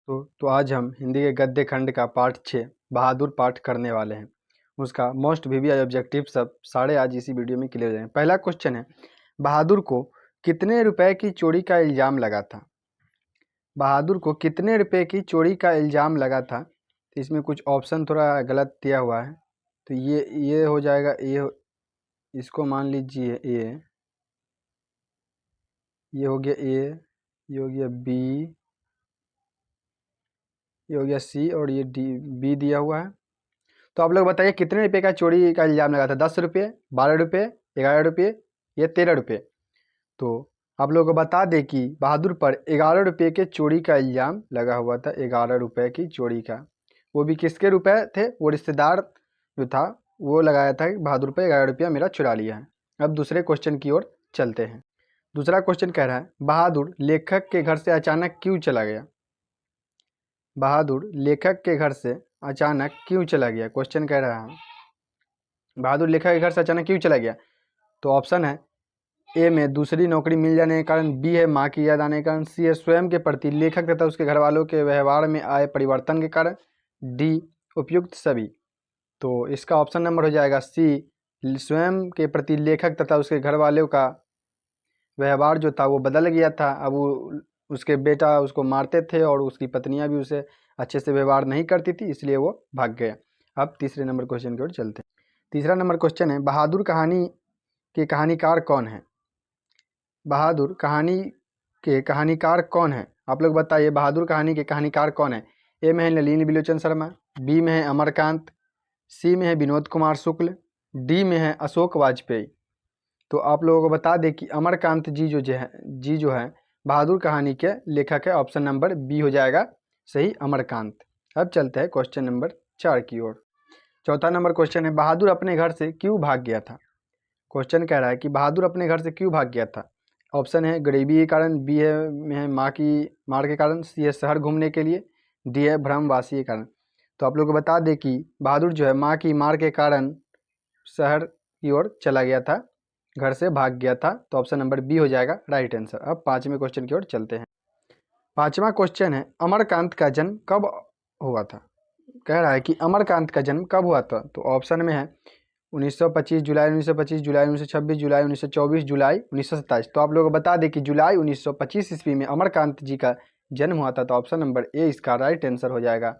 तो आज हम हिंदी के गद्य खंड का पाठ 6 बहादुर पाठ करने वाले हैं। उसका मोस्ट वीवीआई ऑब्जेक्टिव सब सारे आज इसी वीडियो में क्लियर हो जाएंगे। पहला क्वेश्चन है, बहादुर को कितने रुपए की चोरी का इल्ज़ाम लगा था? बहादुर को कितने रुपए की चोरी का इल्ज़ाम लगा था? तो इसमें कुछ ऑप्शन थोड़ा गलत दिया हुआ है, तो ये हो जाएगा इसको मान लीजिए ये हो गया ये हो गया बी, ये हो गया सी और ये बी दिया हुआ है। तो आप लोग बताइए कितने रुपए का चोरी का इल्ज़ाम लगा था? 10 रुपये, 12 रुपये, 11 रुपये या 13 रुपये? तो आप लोगों को बता दें कि बहादुर पर 11 रुपये के चोरी का इल्ज़ाम लगा हुआ था। 11 रुपये की चोरी का, वो भी किसके रुपए थे? वो रिश्तेदार जो था वो लगाया था कि बहादुर पर 11 रुपया मेरा चुरा लिया है। अब दूसरे क्वेश्चन की ओर चलते हैं। दूसरा क्वेश्चन कह रहा है, बहादुर लेखक के घर से अचानक क्यों चला गया? बहादुर लेखक के घर से अचानक क्यों चला गया? क्वेश्चन कह रहा है बहादुर लेखक के घर से अचानक क्यों चला गया? तो ऑप्शन है ए में दूसरी नौकरी मिल जाने के कारण, बी है माँ की याद आने के कारण, सी है स्वयं के प्रति लेखक तथा उसके घर वालों के व्यवहार में आए परिवर्तन के कारण, डी उपयुक्त सभी। तो इसका ऑप्शन नंबर हो जाएगा सी, स्वयं के प्रति लेखक तथा उसके घर वालों का व्यवहार जो था वो बदल गया था। अब वो उसके बेटा उसको मारते थे और उसकी पत्नियां भी उसे अच्छे से व्यवहार नहीं करती थी, इसलिए वो भाग गया। अब तीसरे नंबर क्वेश्चन की ओर चलते हैं। तीसरा नंबर क्वेश्चन है, बहादुर कहानी के कहानीकार कौन है? बहादुर कहानी के कहानीकार कौन है? आप लोग बताइए बहादुर कहानी के कहानीकार कौन है? ए में है नलिनी बिलोचन शर्मा, बी में है अमरकांत, सी में है विनोद कुमार शुक्ल, डी में है अशोक वाजपेयी। तो आप लोगों को बता दें कि अमरकांत जी जो है बहादुर कहानी के लेखक है। ऑप्शन नंबर बी हो जाएगा सही, अमरकांत। अब चलते हैं क्वेश्चन नंबर 4 की ओर। चौथा नंबर क्वेश्चन है, बहादुर अपने घर से क्यों भाग गया था? क्वेश्चन कह रहा है कि बहादुर अपने घर से क्यों भाग गया था? ऑप्शन है गरीबी के कारण, बी है में है माँ की मार के कारण, सी है शहर घूमने के लिए, डी है भ्रमवासी के कारण। तो आप लोग को बता दें कि बहादुर जो है माँ की मार के कारण शहर की ओर चला गया था, घर से भाग गया था। तो ऑप्शन नंबर बी हो जाएगा राइट आंसर। अब पाँचवें क्वेश्चन की ओर चलते हैं। पाँचवा क्वेश्चन है, अमरकांत का जन्म कब हुआ था? कह रहा है कि अमरकांत का जन्म कब हुआ था? तो ऑप्शन में है 1925, जुलाई 1925, जुलाई 1926, जुलाई 1924, जुलाई 1927। तो आप लोगों को बता दें कि जुलाई 1925 ईस्वी में अमरकांत जी का जन्म हुआ था। तो ऑप्शन नंबर ए इसका राइट आंसर हो जाएगा,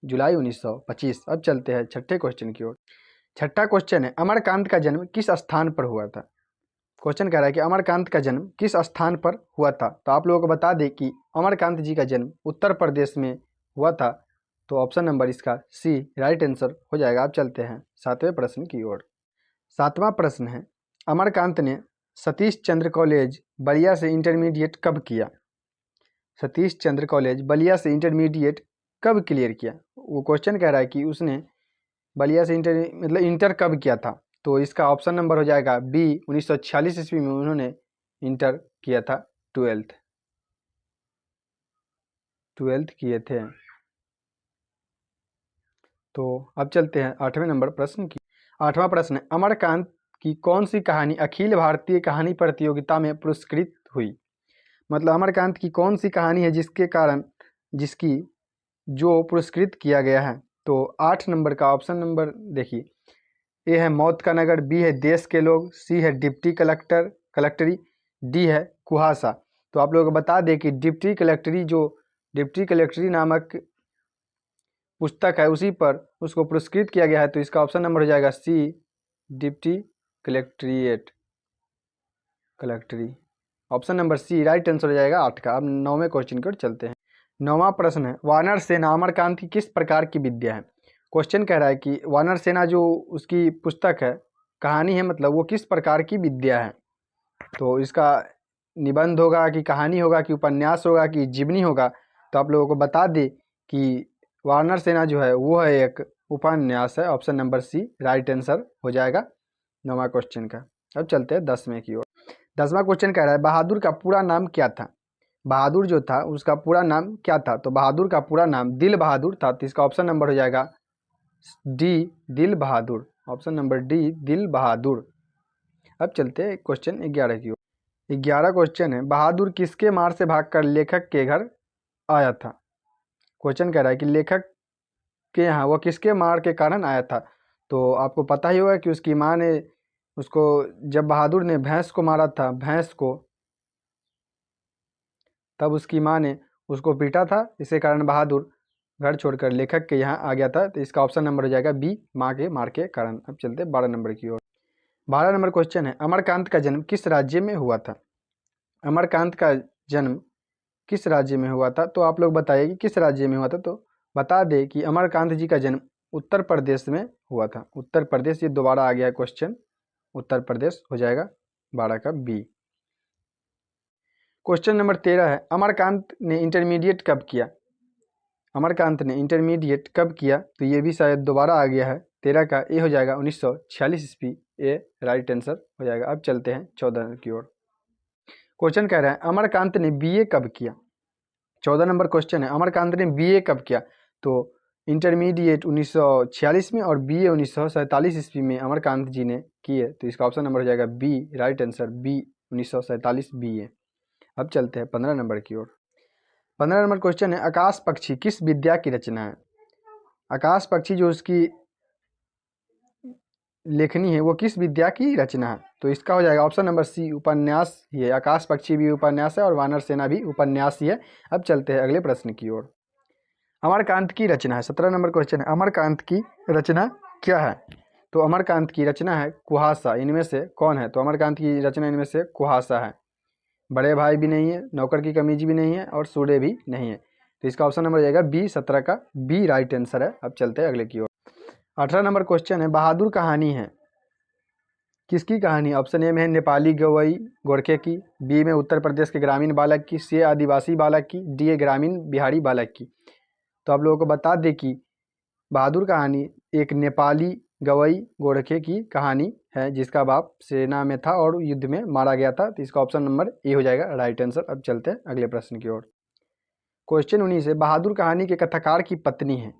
जुलाई 1925। अब चलते हैं छठे क्वेश्चन की ओर। छठा क्वेश्चन है, अमरकांत का जन्म किस स्थान पर हुआ था? क्वेश्चन कह रहा है कि अमरकांत का जन्म किस स्थान पर हुआ था? तो आप लोगों को बता दें कि अमरकांत जी का जन्म उत्तर प्रदेश में हुआ था। तो ऑप्शन नंबर इसका सी राइट आंसर हो जाएगा। अब चलते हैं सातवें प्रश्न की ओर। सातवां प्रश्न है, अमरकांत ने सतीश चंद्र कॉलेज बलिया से इंटरमीडिएट कब किया? सतीश चंद्र कॉलेज बलिया से इंटरमीडिएट कब क्लियर किया? वो क्वेश्चन कह रहा है कि उसने बलिया से इंटर कब किया था? तो इसका ऑप्शन नंबर हो जाएगा बी, 1946 ईस्वी में उन्होंने इंटर किया था, ट्वेल्थ किए थे। तो अब चलते हैं आठवें नंबर प्रश्न की। आठवां प्रश्न है, अमरकांत की कौन सी कहानी अखिल भारतीय कहानी प्रतियोगिता में पुरस्कृत हुई? मतलब अमरकांत की कौन सी कहानी है जिसकी जो पुरस्कृत किया गया है? तो 8 नंबर का ऑप्शन नंबर देखिए, ए है मौत का नगर, बी है देश के लोग, सी है डिप्टी कलेक्टरी, डी है कुहासा। तो आप लोगों को बता दें कि डिप्टी कलेक्टरी नामक पुस्तक है उसी पर उसको पुरस्कृत किया गया है। तो इसका ऑप्शन नंबर हो जाएगा C, deputy collectory. Option number C right answer हो जाएगा 8 का। अब 9वें क्वेश्चन की ओर चलते हैं। 9वां प्रश्न है, वानर सेना अमरकांत की किस प्रकार की विद्या है? क्वेश्चन कह रहा है कि वानर सेना जो उसकी पुस्तक है, कहानी है, मतलब वो किस प्रकार की विद्या है? तो इसका निबंध होगा कि कहानी होगा कि उपन्यास होगा कि जीवनी होगा? तो आप लोगों को बता दें कि वानर सेना जो है वो है एक उपन्यास है। Option number C right answer हो जाएगा 9वां क्वेश्चन का। अब चलते हैं 10वें की ओर। 10वां क्वेश्चन कह रहा है, बहादुर का पूरा नाम क्या था? बहादुर जो था उसका पूरा नाम क्या था? तो बहादुर का पूरा नाम दिल बहादुर था। तो इसका ऑप्शन नंबर हो जाएगा डी, दिल बहादुर। ऑप्शन नंबर डी, दिल बहादुर। अब चलते हैं क्वेश्चन 11 की ओर। 11 क्वेश्चन है, बहादुर किसके मार से भागकर लेखक के घर आया था? क्वेश्चन कह रहा है कि लेखक के यहाँ वो किसके मार के कारण आया था। तो आपको पता ही होगा कि उसकी माँ ने उसको, जब बहादुर ने भैंस को मारा था, भैंस को, तब उसकी माँ ने उसको पीटा था। इसी कारण बहादुर घर छोड़कर लेखक के यहाँ आ गया था। तो इसका ऑप्शन नंबर हो जाएगा बी, माँ के मार के कारण। अब चलते हैं 12 नंबर की ओर। 12 नंबर क्वेश्चन है, अमरकांत का जन्म किस राज्य में हुआ था। अमरकांत का जन्म किस राज्य में हुआ था। तो आप लोग बताइए कि किस राज्य में हुआ था। तो बता दें कि अमरकांत जी का जन्म उत्तर प्रदेश में हुआ था। उत्तर प्रदेश, ये दोबारा आ गया है क्वेश्चन, उत्तर प्रदेश हो जाएगा 12 का बी। क्वेश्चन नंबर 13 है, अमरकांत ने इंटरमीडिएट कब किया। अमरकांत ने इंटरमीडिएट कब किया। तो ये भी शायद दोबारा आ गया है। 13 का ए हो जाएगा 1946 ईस्वी, ए राइट आंसर हो जाएगा। अब चलते हैं 14 की ओर। क्वेश्चन कह रहा है, अमरकांत ने बीए कब किया। 14 नंबर क्वेश्चन है, अमरकांत ने बीए कब किया। तो इंटरमीडिएट 1946 में और बीए 1947 ईस्वी में अमरकांत जी ने किए। तो इसका ऑप्शन नंबर हो जाएगा B, right answer B, 1947 BA. अब चलते हैं 15 नंबर की ओर। 15 नंबर क्वेश्चन है, आकाश पक्षी किस विद्या की रचना है। आकाश पक्षी जो उसकी लेखनी है वो किस विद्या की रचना है। तो इसका हो जाएगा ऑप्शन नंबर सी, उपन्यास ही है। आकाश पक्षी भी उपन्यास है और वानर सेना भी उपन्यास ही है। अब चलते हैं अगले प्रश्न की ओर। अमरकांत की रचना है, 17 नंबर क्वेश्चन है, अमरकांत की रचना क्या है। तो अमरकांत की रचना है कुहासा। इनमें से कौन है। तो अमरकांत की रचना इनमें से कुहासा है। बड़े भाई भी नहीं है, नौकर की कमीज भी नहीं है और सूर्य भी नहीं है। तो इसका ऑप्शन नंबर हो जाएगा बी, 17 का बी राइट आंसर है। अब चलते हैं अगले की ओर। 18 नंबर क्वेश्चन है, बहादुर कहानी है किसकी कहानी। ऑप्शन ए में है नेपाली गवई गोरखे की, बी में उत्तर प्रदेश के ग्रामीण बालक की, सी आदिवासी बालक की, डी ए ग्रामीण बिहारी बालक की। तो आप लोगों को बता दें कि बहादुर कहानी एक नेपाली गवई गोरखे की कहानी है, जिसका बाप सेना में था और युद्ध में मारा गया था। तो इसका ऑप्शन नंबर ए हो जाएगा राइट आंसर। अब चलते हैं अगले प्रश्न की ओर। क्वेश्चन 19 है, बहादुर कहानी के कथाकार की पत्नी है।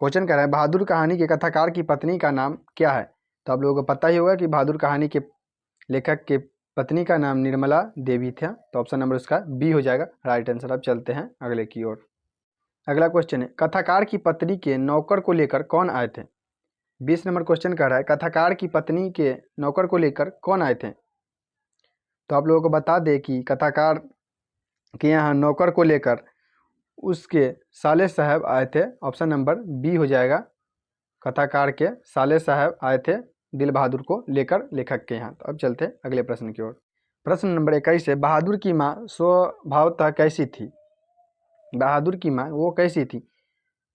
क्वेश्चन कह रहा है, बहादुर कहानी के कथाकार की पत्नी का नाम क्या है। तो आप लोगों को पता ही होगा कि बहादुर कहानी के लेखक के पत्नी का नाम निर्मला देवी था। तो ऑप्शन नंबर उसका बी हो जाएगा राइट आंसर। अब चलते हैं अगले की ओर। अगला क्वेश्चन है, कथाकार की पत्नी के नौकर को लेकर कौन आए थे। 20 नंबर क्वेश्चन कह रहा है, कथाकार की पत्नी के नौकर को लेकर कौन आए थे। तो आप लोगों को बता दें कि कथाकार के यहाँ नौकर को लेकर उसके साले साहब आए थे। ऑप्शन नंबर बी हो जाएगा, कथाकार के साले साहब आए थे दिल बहादुर को लेकर लेखक के यहाँ। तो अब चलते हैं अगले प्रश्न की ओर। प्रश्न नंबर 21 है, बहादुर की माँ स्वभावतः कैसी थी। बहादुर की माँ वो कैसी थी।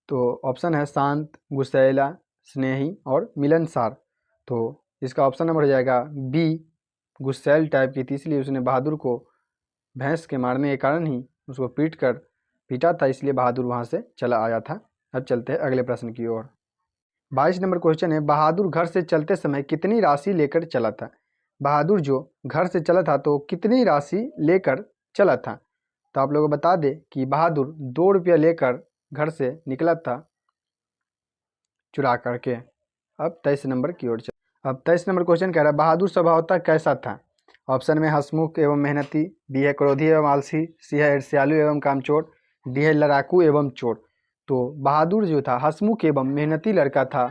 तो ऑप्शन है शांत, गुस्सैला, स्नेही और मिलनसार। तो इसका ऑप्शन नंबर हो जाएगा बी, गुस्सैल टाइप की थी, इसलिए उसने बहादुर को भैंस के मारने के कारण ही उसको पीटा था, इसलिए बहादुर वहाँ से चला आया था। अब चलते हैं अगले प्रश्न की ओर। 22 नंबर क्वेश्चन है, बहादुर घर से चलते समय कितनी राशि लेकर चला था। बहादुर जो घर से चला था तो कितनी राशि लेकर चला था। तो आप लोगों को बता दें कि बहादुर 2 रुपया लेकर घर से निकला था चुरा करके। अब 23 नंबर की ओर अब 23 नंबर क्वेश्चन कह रहा है, बहादुर स्वभावतः कैसा था। ऑप्शन में हंसमुख एवं मेहनती, बी है क्रोधी एवं आलसी, सी है ईर्ष्यालु एवं कामचोर, डी है लड़ाकू एवं चोर। तो बहादुर जो था हंसमुख एवं मेहनती लड़का था।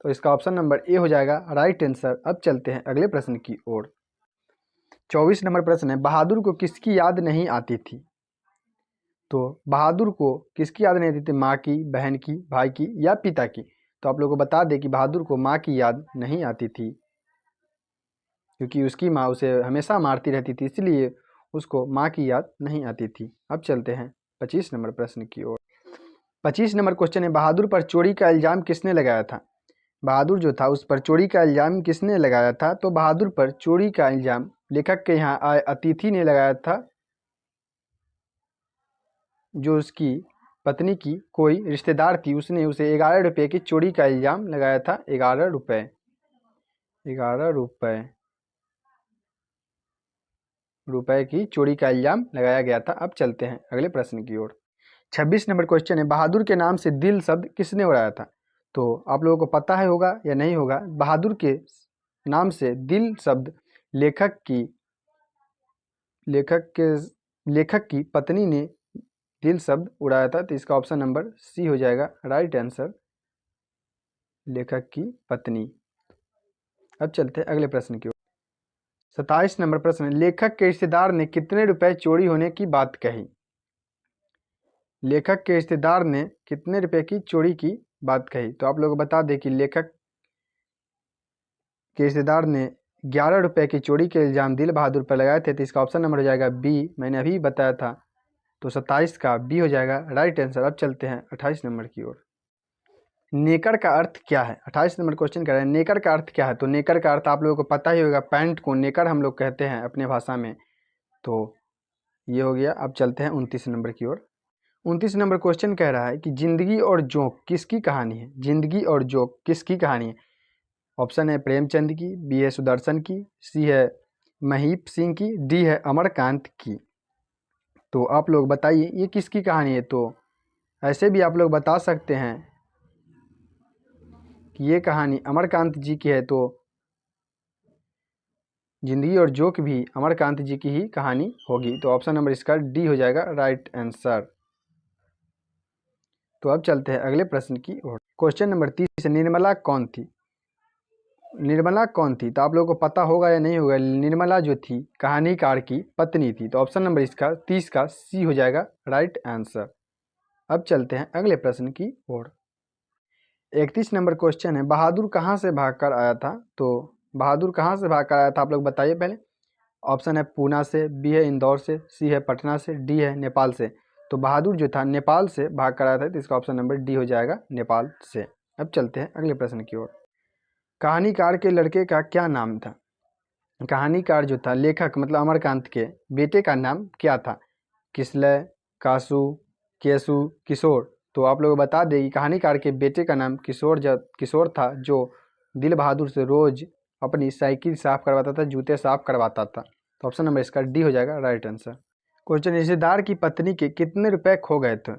तो इसका ऑप्शन नंबर ए हो जाएगा राइट आंसर। अब चलते हैं अगले प्रश्न की ओर। 24 नंबर प्रश्न है, बहादुर को किसकी याद नहीं आती थी। तो बहादुर को किसकी याद नहीं आती थी, माँ की, बहन की, भाई की या पिता की। तो आप लोगों को बता दें कि बहादुर को माँ की याद नहीं आती थी, क्योंकि उसकी माँ उसे हमेशा मारती रहती थी, इसलिए उसको माँ की याद नहीं आती थी। अब चलते हैं 25 नंबर प्रश्न की ओर। 25 नंबर क्वेश्चन है, बहादुर पर चोरी का इल्ज़ाम किसने लगाया था। बहादुर जो था उस पर चोरी का इल्ज़ाम किसने लगाया था। तो बहादुर पर चोरी का इल्ज़ाम लेखक के यहाँ आए अतिथि ने लगाया था, जो उसकी पत्नी की कोई रिश्तेदार थी, उसने उसे 11 रुपये की चोरी का इल्ज़ाम लगाया था। 11 रुपये की चोरी का इल्ज़ाम लगाया गया था। अब चलते हैं अगले प्रश्न की ओर। 26 नंबर क्वेश्चन है, बहादुर के नाम से दिल शब्द किसने उड़ाया था। तो आप लोगों को पता है होगा या नहीं होगा, बहादुर के नाम से दिल शब्द लेखक की पत्नी ने दिल शब्द उड़ाया था, तो इसका ऑप्शन नंबर सी हो जाएगा राइट आंसर, लेखक की पत्नी। अब चलते हैं अगले प्रश्न की ओर। 27 नंबर प्रश्न, लेखक के रिश्तेदार ने कितने रुपए चोरी होने की बात कही? लेखक के रिश्तेदार ने कितने रुपए की चोरी की बात कही? तो आप लोग बता दें कि लेखक के रिश्तेदार ने 11 रुपए की चोरी के इल्ज़ाम दिल बहादुर पर लगाए थे, तो इसका ऑप्शन नंबर हो जाएगा बी, मैंने अभी बताया था। तो 27 का बी हो जाएगा राइट आंसर। अब चलते हैं 28 नंबर की ओर। नेकर का अर्थ क्या है? 28 नंबर क्वेश्चन कह रहे हैं नेकर का अर्थ क्या है? तो नेकर का अर्थ आप लोगों को पता ही होगा, पैंट को नेकर हम लोग कहते हैं अपने भाषा में। तो ये हो गया। अब चलते हैं 29 नंबर की ओर। 29 नंबर क्वेश्चन कह रहा है कि जिंदगी और जोंक किसकी कहानी है? जिंदगी और जोंक किसकी कहानी है? ऑप्शन है प्रेमचंद की, बी है सुदर्शन की, सी है महीप सिंह की, डी है अमरकांत की। तो आप लोग बताइए ये किसकी कहानी है? तो ऐसे भी आप लोग बता सकते हैं कि ये कहानी अमरकांत जी की है, तो जिंदगी और जोक भी अमरकांत जी की ही कहानी होगी। तो ऑप्शन नंबर इसका डी हो जाएगा राइट आंसर। तो अब चलते हैं अगले प्रश्न की ओर। क्वेश्चन नंबर 30, निर्मला कौन थी? निर्मला कौन थी? तो आप लोगों को पता होगा या नहीं होगा, निर्मला जो थी कहानीकार की पत्नी थी। तो ऑप्शन नंबर इसका 30 का सी हो जाएगा राइट आंसर। अब चलते हैं अगले प्रश्न की ओर। 31 नंबर क्वेश्चन है, बहादुर कहाँ से भागकर आया था? तो बहादुर कहाँ से भागकर आया था आप लोग बताइए पहले। ऑप्शन है पूना से, बी है इंदौर से, सी है पटना से, डी है नेपाल से। तो बहादुर जो था नेपाल से भाग कर आया था, तो इसका ऑप्शन नंबर डी हो जाएगा नेपाल से। अब चलते हैं अगले प्रश्न की ओर। कहानीकार के लड़के का क्या नाम था? कहानीकार जो था लेखक मतलब अमरकांत के बेटे का नाम क्या था? किसलय, कासू, केसु, किशोर। तो आप लोग बता दें कि कहानीकार के बेटे का नाम किशोर था, जो दिल बहादुर से रोज अपनी साइकिल साफ करवाता था, जूते साफ करवाता था। तो ऑप्शन नंबर इसका डी हो जाएगा राइट आंसर। क्वेश्चन, रिश्तेदार की पत्नी के कितने रुपए खो गए थे?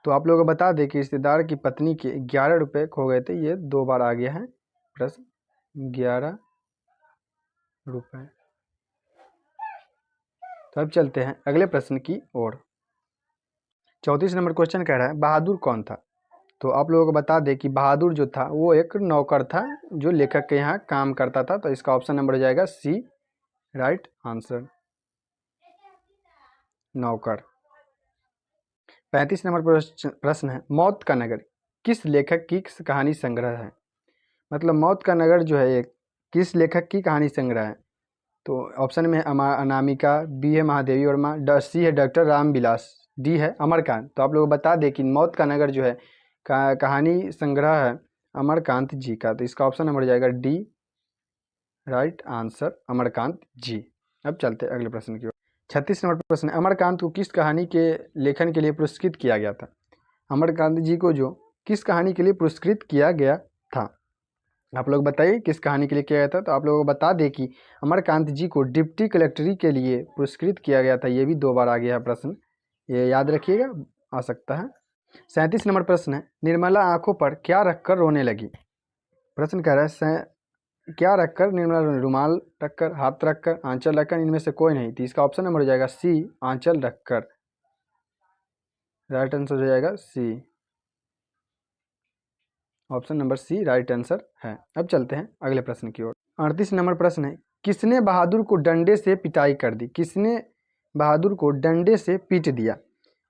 तो आप लोग बता दें कि रिश्तेदार की पत्नी के 11 रुपए खो गए थे। ये 2 बार आ गया है प्रश्न, 11 रुपए। तो अब चलते हैं अगले प्रश्न की ओर। 34 नंबर क्वेश्चन कह रहा है बहादुर कौन था? तो आप लोगों को बता दें कि बहादुर जो था वो एक नौकर था जो लेखक के यहाँ काम करता था। तो इसका ऑप्शन नंबर हो जाएगा सी राइट आंसर, नौकर। 35 नंबर प्रश्न है, मौत का नगर किस लेखक की कहानी संग्रह है? मतलब मौत का नगर जो है एक किस लेखक की कहानी संग्रह है? तो ऑप्शन में है अनामिका, बी है महादेवी वर्मा, सी है डॉक्टर रामविलास, डी है अमरकांत। तो आप लोग बता दें कि मौत का नगर जो है कहानी संग्रह है अमरकांत जी का। तो इसका ऑप्शन नंबर हो जाएगा डी राइट आंसर, अमरकांत जी। अब चलते हैं अगले प्रश्न की ओर। 36 नंबर प्रश्न है, अमरकांत को किस कहानी के लेखन के लिए पुरस्कृत किया गया था? अमरकांत जी को जो किस कहानी के लिए पुरस्कृत किया गया था? आप लोग बताइए किस कहानी के लिए किया गया था। तो आप लोगों को बता दें कि अमरकांत जी को डिप्टी कलेक्टरी के लिए पुरस्कृत किया गया था। ये भी 2 बार आ गया है प्रश्न, ये याद रखिएगा, आ सकता है। 37 नंबर प्रश्न है, निर्मला आंखों पर क्या रखकर रोने लगी? प्रश्न कह रहा है क्या रखकर निर्मला, रुमाल रखकर, हाथ रखकर, आंचल रखकर, इनमें से कोई नहीं। तो इसका ऑप्शन नंबर हो जाएगा सी आंचल रखकर, राइट आंसर हो जाएगा C, option number C right answer है। अब चलते हैं अगले प्रश्न की ओर। 38 नंबर प्रश्न है, किसने बहादुर को डंडे से पिटाई कर दी? किसने बहादुर को डंडे से पीट दिया?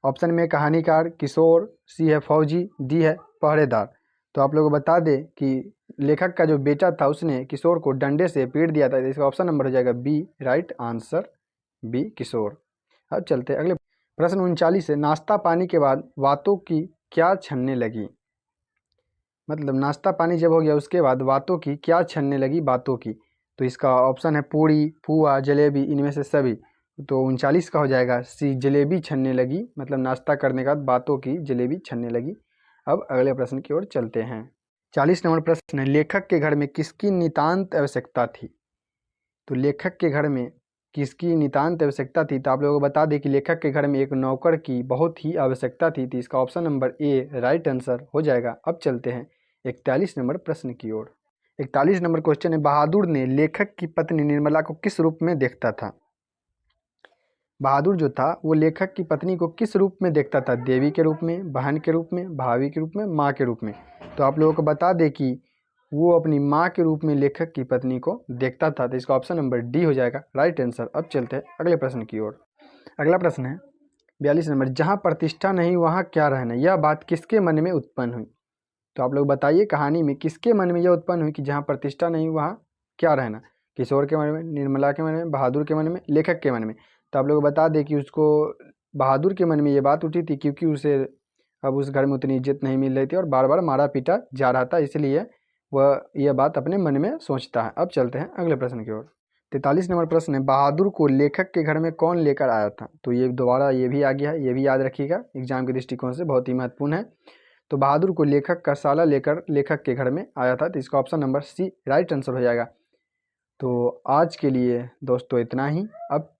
ऑप्शन में कहानीकार, किशोर, सी है फौजी, डी है पहरेदार। तो आप लोग बता दें कि लेखक का जो बेटा था उसने किशोर को डंडे से पीट दिया था। इसका ऑप्शन नंबर हो जाएगा बी राइट आंसर, बी किशोर। अब चलते हैं अगले प्रश्न। 39 है, नाश्ता पानी के बाद बातों की क्या छनने लगी? मतलब नाश्ता पानी जब हो गया उसके बाद बातों की क्या छनने लगी? बातों की। तो इसका ऑप्शन है पूड़ी, पुआ, जलेबी, इनमें से सभी। तो 39 का हो जाएगा सी जलेबी छनने लगी, मतलब नाश्ता करने के बाद बातों की जलेबी छनने लगी। अब अगले प्रश्न की ओर चलते हैं। 40 नंबर प्रश्न है, लेखक के घर में किसकी नितांत आवश्यकता थी? तो लेखक के घर में किसकी नितांत आवश्यकता थी? तो आप लोगों को बता दें कि लेखक के घर में एक नौकर की बहुत ही आवश्यकता थी। तो इसका option number A right answer हो जाएगा। अब चलते हैं 41 नंबर प्रश्न की ओर। 41 नंबर क्वेश्चन है, बहादुर ने लेखक की पत्नी निर्मला को किस रूप में देखता था? बहादुर जो था वो लेखक की पत्नी को किस रूप में देखता था? देवी के रूप में, बहन के रूप में, भाभी के रूप में, माँ के रूप में। तो आप लोगों को बता दें कि वो अपनी माँ के रूप में लेखक की पत्नी को देखता था। तो इसका ऑप्शन नंबर डी हो जाएगा राइट आंसर। अब चलते हैं अगले प्रश्न की ओर। अगला प्रश्न है 42 नंबर, जहाँ प्रतिष्ठा नहीं वहाँ क्या रहना, यह बात किसके मन में उत्पन्न हुई? तो आप लोग बताइए कहानी में किसके मन में यह उत्पन्न हुई कि जहाँ प्रतिष्ठा नहीं वहाँ क्या रहना? किशोर के मन में, निर्मला के मन में, बहादुर के मन में, लेखक के मन में। तो आप लोग बता दें कि उसको बहादुर के मन में ये बात उठी थी क्योंकि उसे अब उस घर में उतनी इज्जत नहीं मिल रही थी और बार बार मारा पीटा जा रहा था, इसलिए वह यह बात अपने मन में सोचता है। अब चलते हैं अगले प्रश्न की ओर। 43 नंबर प्रश्न है, बहादुर को लेखक के घर में कौन लेकर आया था? तो ये दोबारा ये भी आ गया है, ये भी याद रखिएगा, एग्जाम के दृष्टिकोण से बहुत ही महत्वपूर्ण है। तो बहादुर को लेखक का साला लेकर लेखक के घर में आया था। तो इसका option number C right answer हो जाएगा। तो आज के लिए दोस्तों इतना ही। अब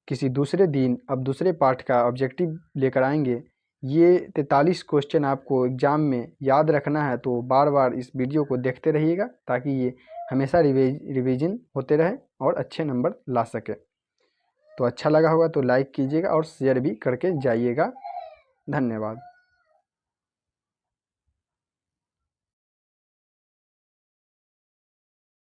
किसी दूसरे दिन अब दूसरे पाठ का ऑब्जेक्टिव लेकर आएंगे। ये 43 क्वेश्चन आपको एग्ज़ाम में याद रखना है, तो बार बार इस वीडियो को देखते रहिएगा ताकि ये हमेशा रिवीजन होते रहे और अच्छे नंबर ला सके। तो अच्छा लगा होगा तो लाइक कीजिएगा और शेयर भी करके जाइएगा। धन्यवाद।